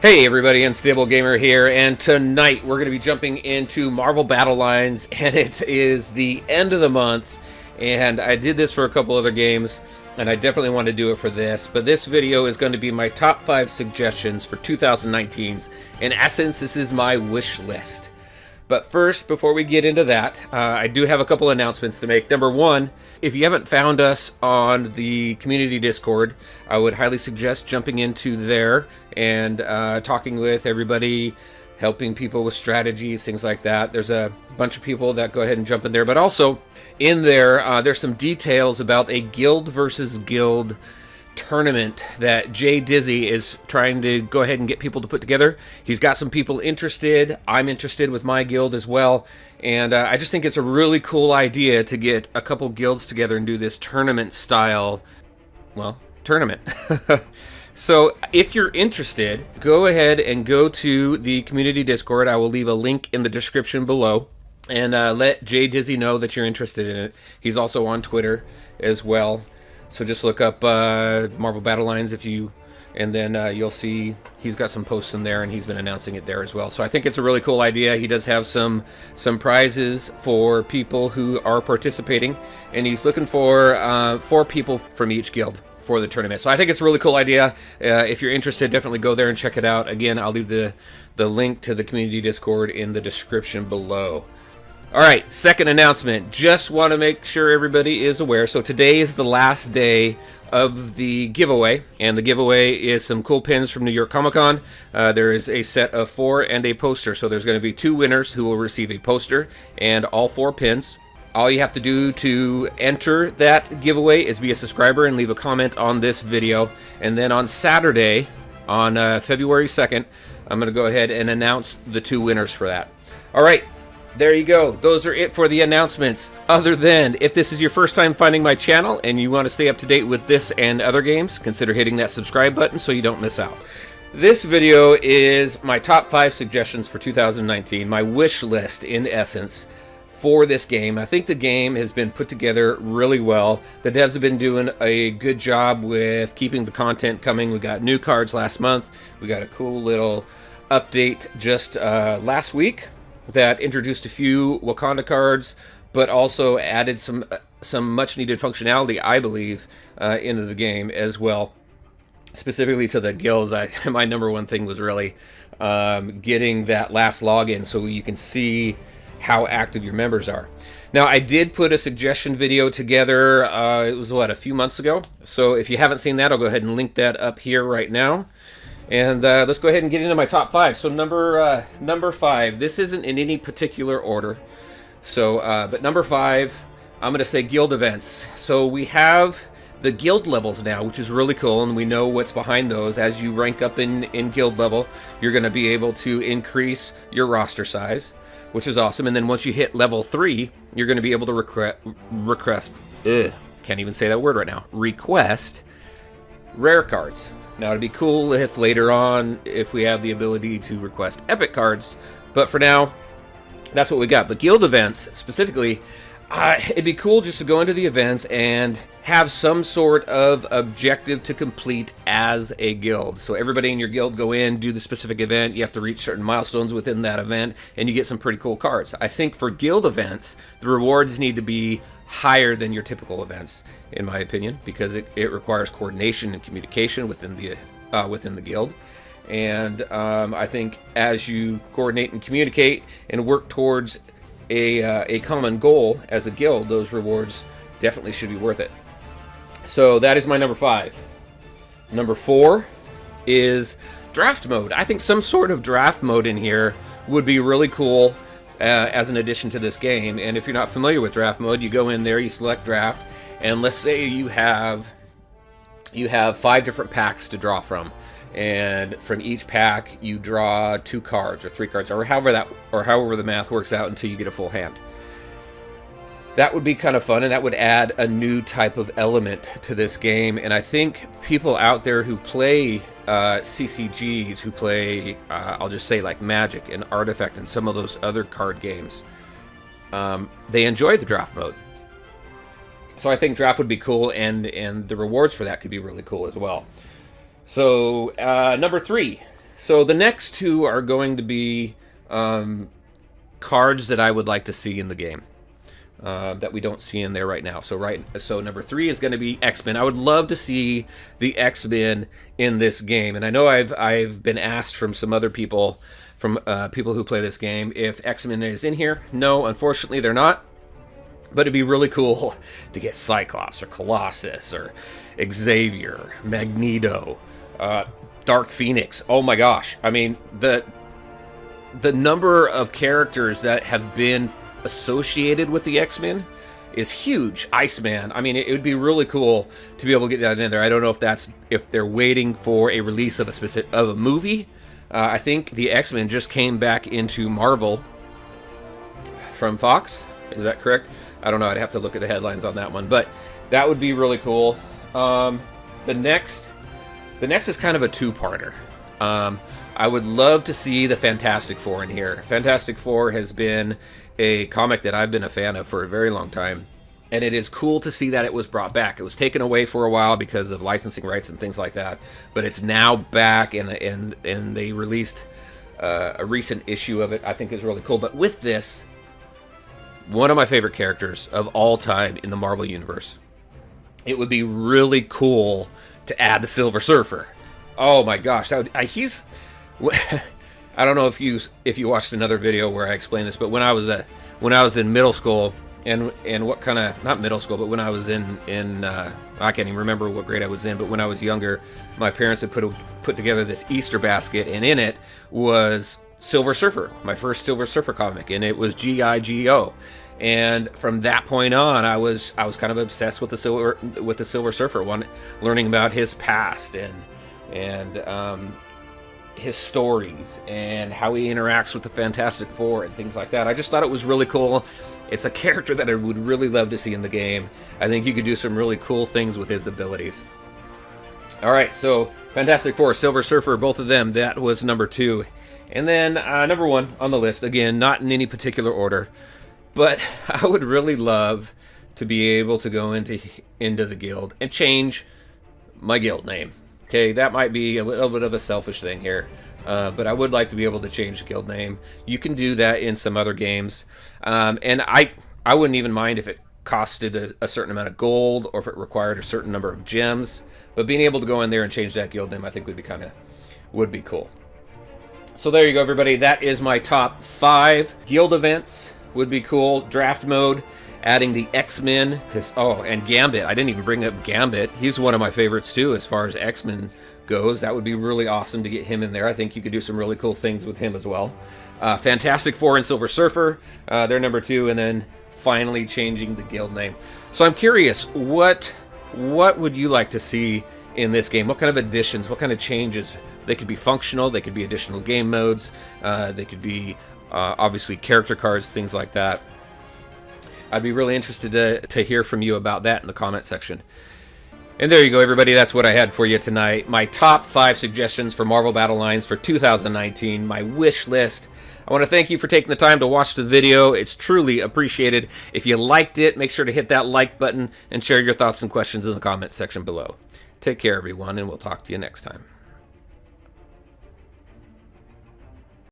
Hey everybody, Unstable Gamer here, and tonight we're going to be jumping into Marvel Battle Lines, and it is the end of the month, and I did this for a couple other games, and I definitely want to do it for this, but this video is going to be my top 5 suggestions for 2019's. In essence, this is my wish list. But first, before we get into that, I do have a couple announcements to make. Number one, if you haven't found us on the community Discord, I would highly suggest jumping into there and talking with everybody, helping people with strategies, things like that. There's a bunch of people that go ahead and jump in there. But also, in there, there's some details about a guild versus guild tournament that Jay Dizzy is trying to go ahead and get people to put together. He's got some people interested. I'm interested with my guild as well, and I just think it's a really cool idea to get a couple guilds together and do this tournament style, well, tournament. So if you're interested, go ahead and go to the community Discord. I will leave a link in the description below, and let Jay Dizzy know that you're interested in it. He's also on Twitter as well. So just look up Marvel Battle Lines and then you'll see he's got some posts in there, and he's been announcing it there as well. So I think it's a really cool idea. He does have some prizes for people who are participating, and he's looking for 4 people from each guild for the tournament. So I think it's a really cool idea. If you're interested, definitely go there and check it out. Again, I'll leave the link to the community Discord in the description below. All right, second announcement. Just want to make sure everybody is aware. So today is the last day of the giveaway, and the giveaway is some cool pins from New York Comic Con. There is a set of 4 and a poster. So there's going to be 2 winners who will receive a poster and all 4 pins. All you have to do to enter that giveaway is be a subscriber and leave a comment on this video. And then on Saturday, on February 2nd, I'm going to go ahead and announce the 2 winners for that. All right. There you go. Those are it for the announcements. Other than, if this is your first time finding my channel and you want to stay up to date with this and other games, consider hitting that subscribe button so you don't miss out. This video is my top 5 suggestions for 2019, my wish list in essence for this game. I think the game has been put together really well. The devs have been doing a good job with keeping the content coming. We got new cards last month. We got a cool little update just last week that introduced a few Wakanda cards, but also added some much needed functionality, I believe, into the game as well. Specifically to the guilds, my number one thing was really getting that last login so you can see how active your members are. Now, I did put a suggestion video together, it was what, a few months ago? So if you haven't seen that, I'll go ahead and link that up here right now. And let's go ahead and get into my top 5. So number 5, this isn't in any particular order. So, but number 5, I'm going to say guild events. So we have the guild levels now, which is really cool, and we know what's behind those. As you rank up in guild level, you're going to be able to increase your roster size, which is awesome. And then once you hit level 3, you're going to be able to request rare cards. Now, it'd be cool if later on, if we have the ability to request epic cards, but for now, that's what we got. But guild events, specifically, it'd be cool just to go into the events and have some sort of objective to complete as a guild. So everybody in your guild go in, do the specific event, you have to reach certain milestones within that event, and you get some pretty cool cards. I think for guild events, the rewards need to be higher than your typical events, in my opinion, because it requires coordination and communication within the guild. And I think as you coordinate and communicate and work towards a common goal as a guild, those rewards definitely should be worth it. So that is my number 5. Number 4 is draft mode. I think some sort of draft mode in here would be really cool as an addition to this game. And if you're not familiar with draft mode, you go in there, you select draft, and let's say you have 5 different packs to draw from, and from each pack you draw 2 cards or 3 cards, or however the math works out until you get a full hand. That would be kind of fun, and that would add a new type of element to this game. And I think people out there who play CCGs, who play, I'll just say like Magic and Artifact and some of those other card games, they enjoy the draft mode. So I think draft would be cool, and the rewards for that could be really cool as well. So number 3, So the next two are going to be cards that I would like to see in the game. That we don't see in there right now. So number 3 is going to be X-Men. I would love to see the X-Men in this game, and I know I've been asked from some other people, from people who play this game, if X-Men is in here. No, unfortunately, they're not. But it'd be really cool to get Cyclops or Colossus or Xavier, Magneto, Dark Phoenix. Oh my gosh! I mean, the number of characters that have been associated with the X-Men is huge. Iceman. I mean, it would be really cool to be able to get that in there. I don't know if they're waiting for a release of a movie. I think the X-Men just came back into Marvel from Fox. Is that correct? I don't know. I'd have to look at the headlines on that one, but that would be really cool. The next is kind of a two-parter. I would love to see the Fantastic Four in here. Fantastic Four has been a comic that I've been a fan of for a very long time, and it is cool to see that it was brought back. It was taken away for a while because of licensing rights and things like that, but it's now back, and they released a recent issue of it. I think is really cool. But with this, one of my favorite characters of all time in the Marvel Universe, it would be really cool to add the Silver Surfer. Oh my gosh, that would, he's... I don't know if you watched another video where I explained this, but when I was in middle school, and what kind of, not middle school, but when I was in I can't even remember what grade I was in, but when I was younger, my parents had put together this Easter basket, and in it was Silver Surfer, my first Silver Surfer comic, and it was G.I.G.O. And from that point on, I was kind of obsessed with the Silver Surfer, learning about his past and his stories and how he interacts with the Fantastic Four and things like that. I just thought it was really cool. It's a character that I would really love to see in the game. I think you could do some really cool things with his abilities. All right, so Fantastic Four, Silver Surfer, both of them, that was number 2. And then number 1 on the list, again, not in any particular order, but I would really love to be able to go into the guild and change my guild name. Okay, that might be a little bit of a selfish thing here, but I would like to be able to change the guild name. You can do that in some other games, and I wouldn't even mind if it costed a certain amount of gold or if it required a certain number of gems. But being able to go in there and change that guild name, I think would be cool. So there you go, everybody. That is my top 5 guild events. Would be cool. Draft mode. Adding the X-Men, and Gambit. I didn't even bring up Gambit. He's one of my favorites too as far as X-Men goes. That would be really awesome to get him in there. I think you could do some really cool things with him as well. Fantastic Four and Silver Surfer, they're number 2, and then finally changing the guild name. So I'm curious, what would you like to see in this game? What kind of additions, what kind of changes? They could be functional, they could be additional game modes, they could be obviously character cards, things like that. I'd be really interested to hear from you about that in the comment section. And there you go, everybody. That's what I had for you tonight. My top 5 suggestions for Marvel Battle Lines for 2019. My wish list. I want to thank you for taking the time to watch the video. It's truly appreciated. If you liked it, make sure to hit that like button and share your thoughts and questions in the comment section below. Take care, everyone, and we'll talk to you next time.